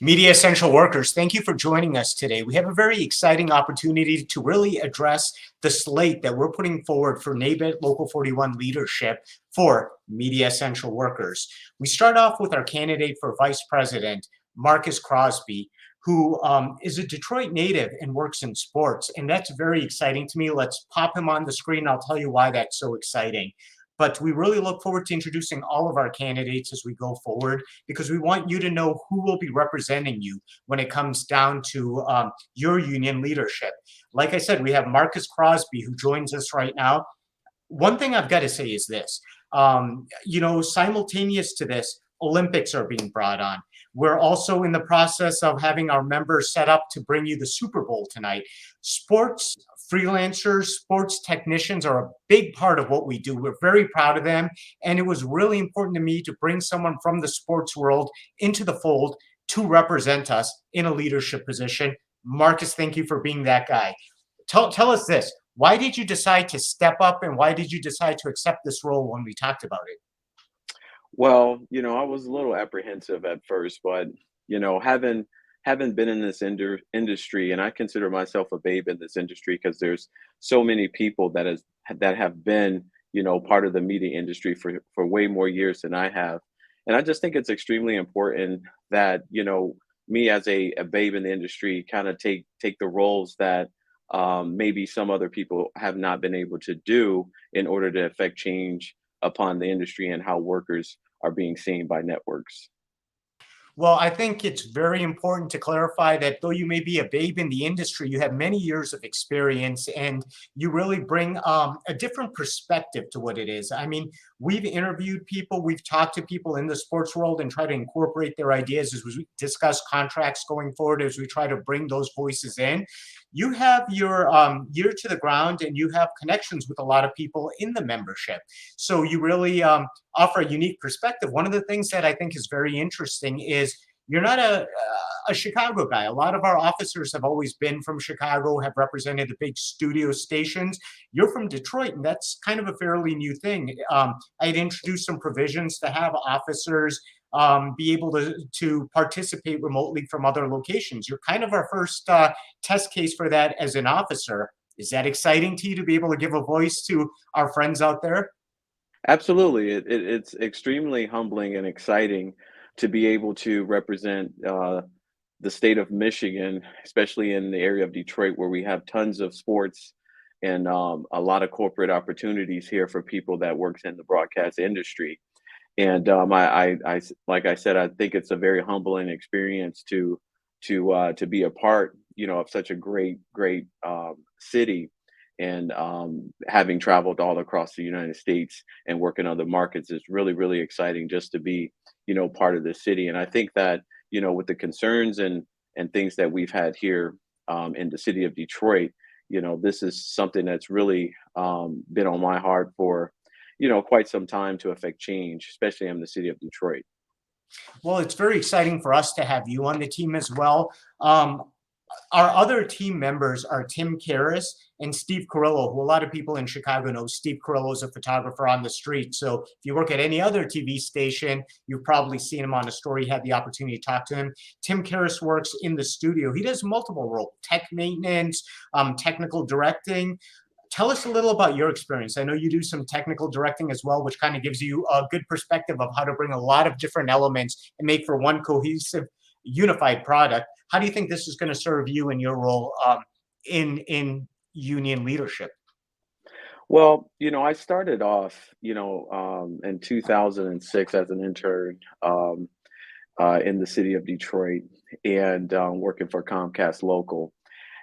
Media Essential Workers, thank you for joining us today. We have a very exciting opportunity to really address the slate that we're putting forward for Nabet Local 41 leadership for Media Essential Workers. We start off with our candidate for Vice President, Marcus Crosby, who is a Detroit native and works in sports. And that's very exciting to me. Let's pop him on the screen. I'll tell you why that's so exciting. But we really look forward to introducing all of our candidates as we go forward, because we want you to know who will be representing you when it comes down to your union leadership. Like I said, we have Marcus Crosby, who joins us right now. One thing I've got to say is this, simultaneous to this, Olympics are being brought on. We're also in the process of having our members set up to bring you the Super Bowl tonight. Sports freelancers, sports technicians are a big part of what we do. We're very proud of them. And it was really important to me to bring someone from the sports world into the fold to represent us in a leadership position. Marcus, thank you for being that guy. Tell us this. Why did you decide to step up, and why did you decide to accept this role when we talked about it? Well, I was a little apprehensive at first, but having been in this industry, and I consider myself a babe in this industry because there's so many people that have been, part of the media industry for way more years than I have, and I just think it's extremely important that me as a babe in the industry kind of take the roles that maybe some other people have not been able to do in order to affect change upon the industry and how workers are being seen by networks. Well, I think it's very important to clarify that though you may be a babe in the industry, you have many years of experience and you really bring a different perspective to what it is. I mean, we've interviewed people, we've talked to people in the sports world and try to incorporate their ideas as we discuss contracts going forward, as we try to bring those voices in. You have your ear to the ground and you have connections with a lot of people in the membership. So you really offer a unique perspective. One of the things that I think is very interesting is you're not a Chicago guy. A lot of our officers have always been from Chicago, have represented the big studio stations. You're from Detroit, and that's kind of a fairly new thing. I had introduced some provisions to have officers be able to participate remotely from other locations. You're kind of our first test case for that as an officer. Is that exciting to you to be able to give a voice to our friends out there? Absolutely, it's extremely humbling and exciting to be able to represent the state of Michigan, especially in the area of Detroit, where we have tons of sports and a lot of corporate opportunities here for people that works in the broadcast industry. And like I said, I think it's a very humbling experience to be a part, of such a great city. And having traveled all across the United States and work in other markets is really exciting just to be, part of the city. And I think that, with the concerns and things that we've had here in the city of Detroit, this is something that's really been on my heart for quite some time to affect change, especially in the city of Detroit. Well, it's very exciting for us to have you on the team as well. Um, our other team members are Tim Karras and Steve Carrillo, who a lot of people in Chicago know. Steve Carrillo is a photographer on the street. So if you work at any other TV station, you've probably seen him on a story, had the opportunity to talk to him. Tim Karras works in the studio. He does multiple roles, tech maintenance, technical directing. Tell us a little about your experience. I know you do some technical directing as well, which kind of gives you a good perspective of how to bring a lot of different elements and make for one cohesive, unified product. How do you think this is going to serve you in your role in union leadership? Well, I started off, in 2006 as an intern in the city of Detroit and working for Comcast Local.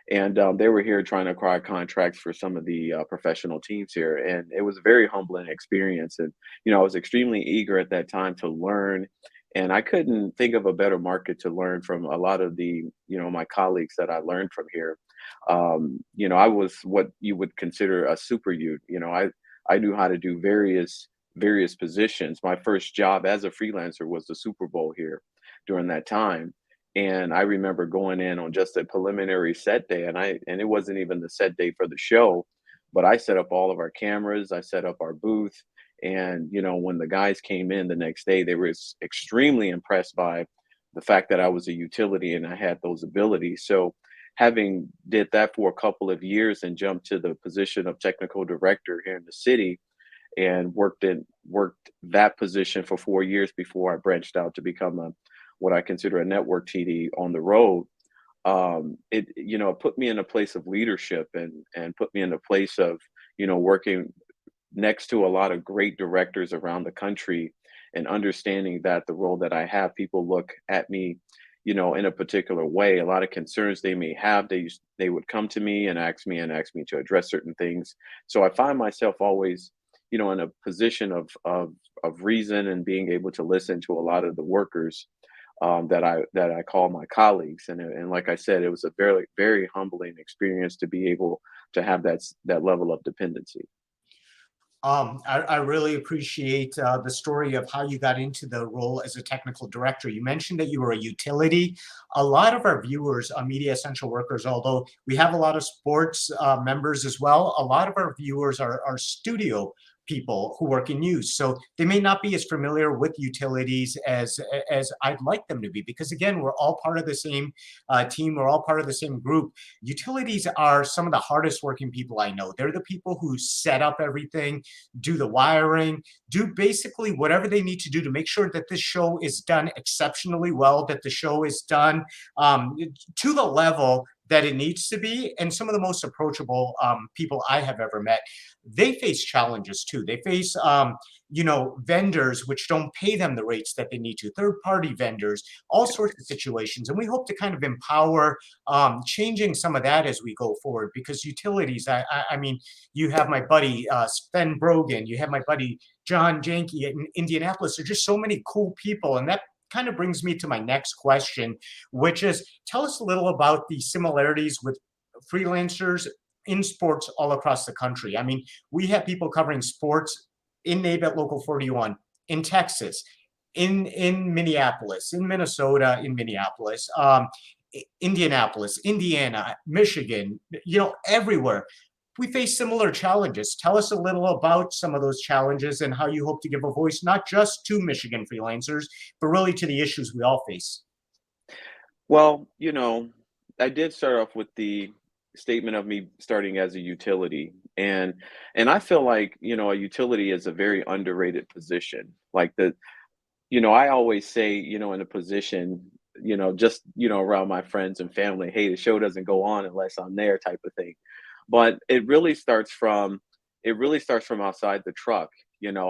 And they were here trying to acquire contracts for some of the professional teams here. And it was a very humbling experience. And, I was extremely eager at that time to learn. And I couldn't think of a better market to learn from a lot of the, my colleagues that I learned from here. I was what you would consider a super youth. I knew how to do various positions. My first job as a freelancer was the Super Bowl here during that time. And I remember going in on just a preliminary set day, and it wasn't even the set day for the show, but I set up all of our cameras, I set up our booth, and when the guys came in the next day, they were extremely impressed by the fact that I was a utility and I had those abilities. So having did that for a couple of years and jumped to the position of technical director here in the city and worked that position for 4 years before I branched out to become a what I consider a network TD on the road. It put me in a place of leadership and put me in a place of working next to a lot of great directors around the country and understanding that the role that I have, people look at me, in a particular way. A lot of concerns they may have, they would come to me and ask me to address certain things. So I find myself always, in a position of reason and being able to listen to a lot of the workers that I call my colleagues. And like I said, it was a very very humbling experience to be able to have that level of dependency. I really appreciate the story of how you got into the role as a technical director. You mentioned that you were a utility. A lot of our viewers are media essential workers, although we have a lot of sports members as well. A lot of our viewers are studio people who work in news. So they may not be as familiar with utilities as I'd like them to be, because again, we're all part of the same team. We're all part of the same group. Utilities are some of the hardest working people I know. They're the people who set up everything, do the wiring, do basically whatever they need to do to make sure that this show is done exceptionally well, that the show is done to the level that it needs to be. And some of the most approachable people I have ever met, they face challenges too. They face, vendors which don't pay them the rates that they need to, third-party vendors, all sorts of situations. And we hope to kind of empower changing some of that as we go forward, because utilities, I mean, you have my buddy Sven Brogan, you have my buddy John Janke in Indianapolis. There's just so many cool people. And that kind of brings me to my next question, which is, tell us a little about the similarities with freelancers in sports all across the country. I mean, we have people covering sports in Nabet Local 41, in Texas, in Minneapolis, in Minnesota, in Minneapolis, Indianapolis, Indiana, Michigan, everywhere. We face similar challenges. Tell us a little about some of those challenges and how you hope to give a voice, not just to Michigan freelancers, but really to the issues we all face. Well, I did start off with the statement of me starting as a utility, and I feel like, a utility is a very underrated position. Like I always say, in a position, just, around my friends and family, hey, the show doesn't go on unless I'm there type of thing. But it really starts from outside the truck,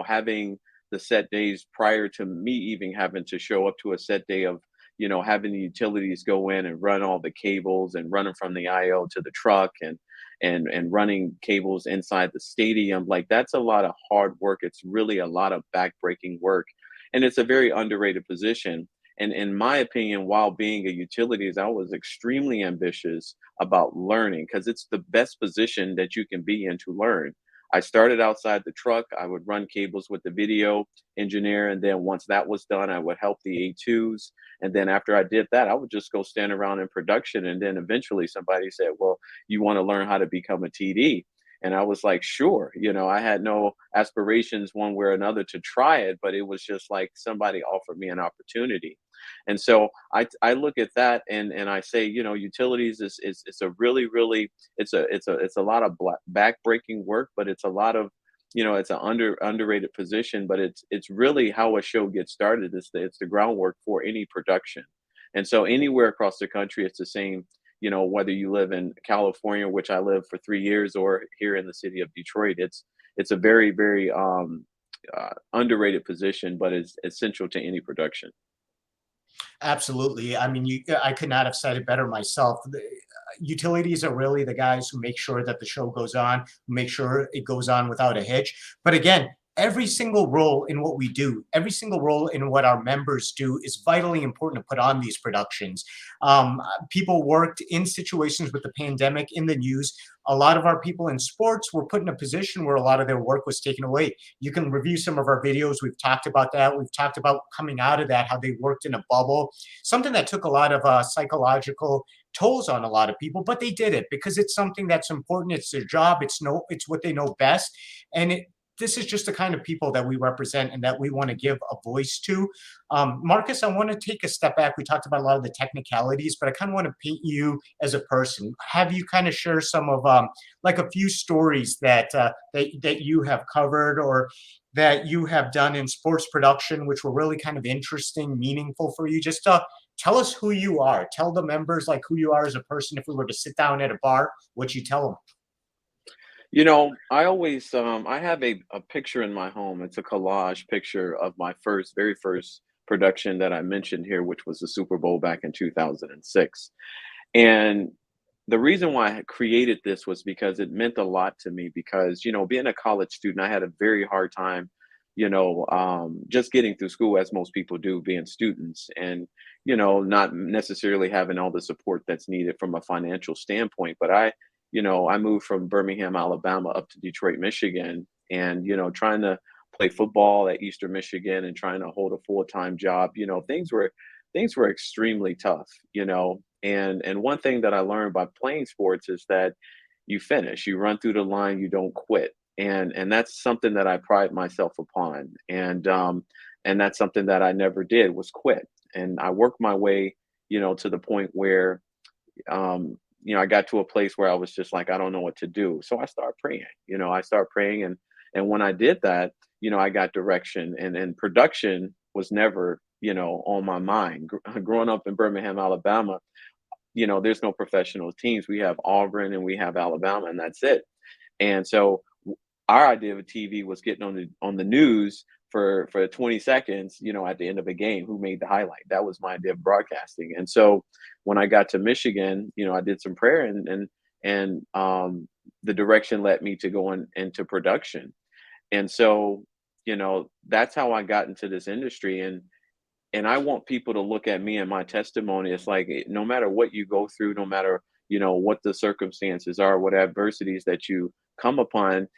having the set days prior to me even having to show up to a set day of, having the utilities go in and run all the cables and run them from the IO to the truck and running cables inside the stadium. Like, that's a lot of hard work. It's really a lot of backbreaking work. And it's a very underrated position. And in my opinion, while being a utilities, I was extremely ambitious about learning, because it's the best position that you can be in to learn. I started outside the truck. I would run cables with the video engineer. And then once that was done, I would help the A2s. And then after I did that, I would just go stand around in production. And then eventually somebody said, well, you want to learn how to become a TD? And I was like, sure. I had no aspirations one way or another to try it, but it was just like somebody offered me an opportunity. And so I look at that and I say, utilities is it's a really, really, it's a lot of back-breaking work, but it's a lot of, it's an underrated position, but it's really how a show gets started. It's the groundwork for any production. And so anywhere across the country, it's the same, whether you live in California, which I lived for 3 years, or here in the city of Detroit. It's a very, very underrated position, but it's essential to any production. Absolutely. I mean, I could not have said it better myself. The utilities are really the guys who make sure that the show goes on, who make sure it goes on without a hitch. But again, every single role in what we do, every single role in what our members do is vitally important to put on these productions. People worked in situations with the pandemic in the news. A lot of our people in sports were put in a position where a lot of their work was taken away. You can review some of our videos. We've talked about that. We've talked about coming out of that, how they worked in a bubble, something that took a lot of psychological tolls on a lot of people, but they did it because it's something that's important. It's their job. It's what they know best. And this is just the kind of people that we represent and that we want to give a voice to. Marcus, I want to take a step back. We talked about a lot of the technicalities, but I kind of want to paint you as a person. Have you kind of share some of like a few stories that you have covered or that you have done in sports production, which were really kind of interesting, meaningful for you? Just tell us who you are. Tell the members like who you are as a person. If we were to sit down at a bar, what you tell them? I always I have a picture in my home. It's a collage picture of my very first production that I mentioned here, which was the Super Bowl back in 2006. And the reason why I created this was because it meant a lot to me because, being a college student, I had a very hard time, just getting through school as most people do being students and, not necessarily having all the support that's needed from a financial standpoint. But I moved from Birmingham, Alabama up to Detroit, Michigan, and, trying to play football at Eastern Michigan and trying to hold a full-time job, things were extremely tough, and one thing that I learned by playing sports is that you finish, you run through the line, you don't quit. And that's something that I pride myself upon. And that's something that I never did was quit. And I worked my way, to the point where I got to a place where I was just like, I don't know what to do. So I started praying, I started praying. And when I did that, I got direction and production was never, on my mind. Growing up in Birmingham, Alabama, there's no professional teams. We have Auburn and we have Alabama, and that's it. And so our idea of TV was getting on the news for 20 seconds, at the end of a game, who made the highlight. That was my idea of broadcasting. And so when I got to Michigan, I did some prayer and the direction led me to go into production. And so, that's how I got into this industry. And I want people to look at me and my testimony. It's like no matter what you go through, no matter what the circumstances are, what adversities that you come upon,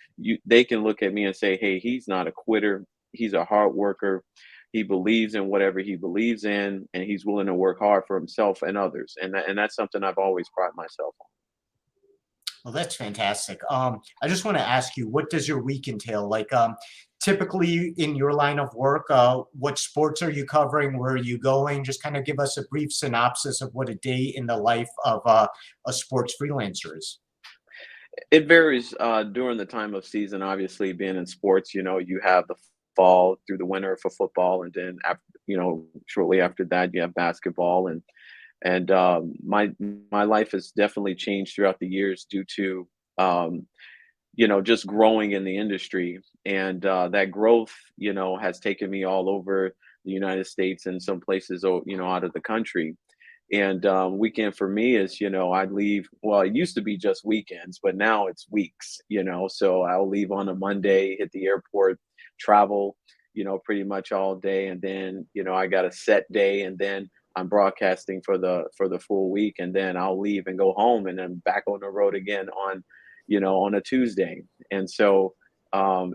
they can look at me and say, "Hey, he's not a quitter. He's a hard worker. He believes in whatever he believes in, and he's willing to work hard for himself and others." And that's something I've always prided myself on. Well, that's fantastic. I just want to ask you, what does your week entail? Like, typically in your line of work, what sports are you covering? Where are you going? Just kind of give us a brief synopsis of what a day in the life of a sports freelancer is. It varies during the time of season. Obviously, being in sports, you have the fall through the winter for football, and then after, shortly after that, you have basketball. And my life has definitely changed throughout the years due to just growing in the industry, and that growth has taken me all over the United States and some places out of the country. And weekend for me is, I leave, well, it used to be just weekends, but now it's weeks, so I'll leave on a Monday, hit the airport, travel, pretty much all day. And then, I got a set day, and then I'm broadcasting for the full week. And then I'll leave and go home and then back on the road again on a Tuesday. And so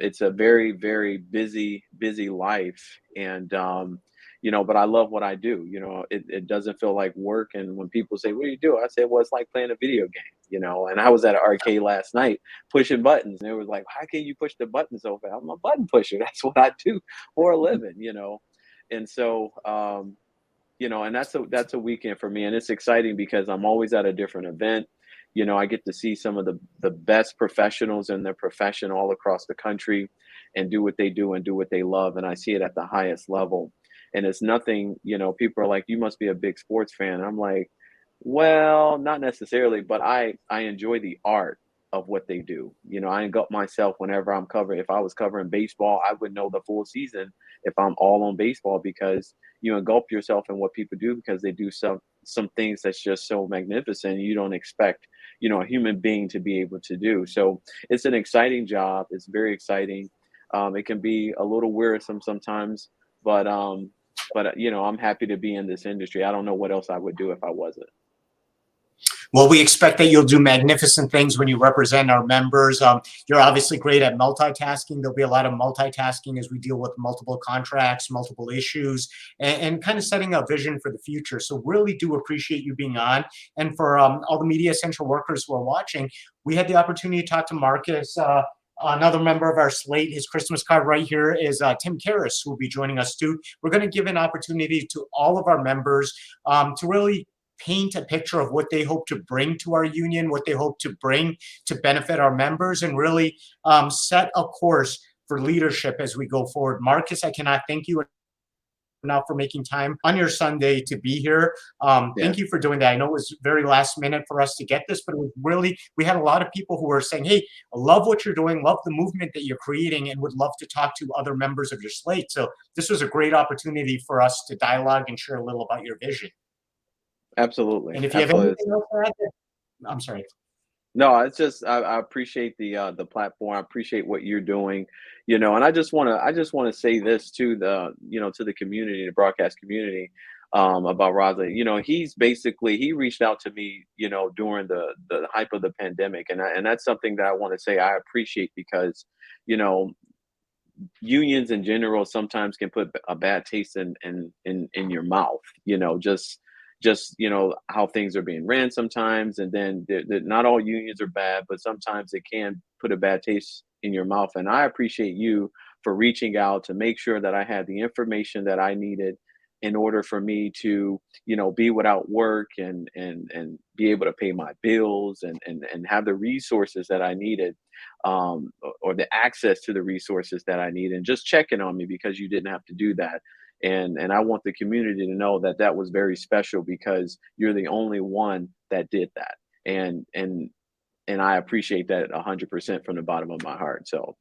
it's a very, very busy life. And but I love what I do. It doesn't feel like work. And when people say, "What do you do?" I say, "Well, it's like playing a video game." And I was at an arcade last night pushing buttons, and it was like, "How can you push the buttons over?" I'm a button pusher. That's what I do for a living. And so, and that's a weekend for me, and it's exciting because I'm always at a different event. I get to see some of the best professionals in their profession all across the country, and do what they do and do what they love, and I see it at the highest level. And it's nothing, people are like, "You must be a big sports fan." I'm like, well, not necessarily, but I enjoy the art of what they do. I engulf myself whenever I'm covering. If I was covering baseball, I would know the full season if I'm all on baseball, because you engulf yourself in what people do, because they do some things that's just so magnificent you don't expect, a human being to be able to do. So it's an exciting job. It's very exciting. It can be a little wearisome sometimes, but I'm happy to be in this industry. I don't know what else I would do if I wasn't. Well, we expect that you'll do magnificent things when you represent our members. You're obviously great at multitasking. There'll be a lot of multitasking as we deal with multiple contracts, multiple issues, and kind of setting a vision for the future. So really do appreciate you being on. And for all the Media Essential workers who are watching, we had the opportunity to talk to Marcus Another member of our slate, his Christmas card right here is Tim Karras, who will be joining us too. We're going to give an opportunity to all of our members to really paint a picture of what they hope to bring to our union, what they hope to bring to benefit our members, and really set a course for leadership as we go forward. Marcus, I cannot thank you enough for making time on your Sunday to be here. Thank you for doing that. I know it was very last minute for us to get this, but it was really, we had a lot of people who were saying, hey, I love what you're doing, love the movement that you're creating, and would love to talk to other members of your slate. So this was a great opportunity for us to dialogue and share a little about your vision. Absolutely. And if you have Absolutely. anything else to add, I'm sorry. No, it's just I appreciate the platform. I appreciate what you're doing, and I just want to say this to the to the community, the broadcast community, about Raza. He reached out to me, during the hype of the pandemic, and that's something that I want to say I appreciate because, you know, unions in general sometimes can put a bad taste in your mouth, just how things are being ran sometimes, and then not all unions are bad, but sometimes it can put a bad taste in your mouth. And I appreciate you for reaching out to make sure that I had the information that I needed in order for me to be without work and be able to pay my bills and have the resources that I needed, or the access to the resources that I need, and just checking on me because you didn't have to do that. And I want the community to know that that was very special because you're the only one that did that. And I appreciate that 100% from the bottom of my heart. So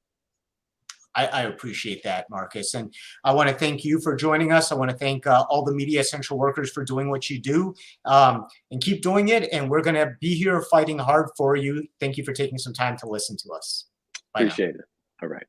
I appreciate that, Marcus. And I want to thank you for joining us. I want to thank all the media essential workers for doing what you do, and keep doing it. And we're going to be here fighting hard for you. Thank you for taking some time to listen to us. Bye now. appreciate it. All right.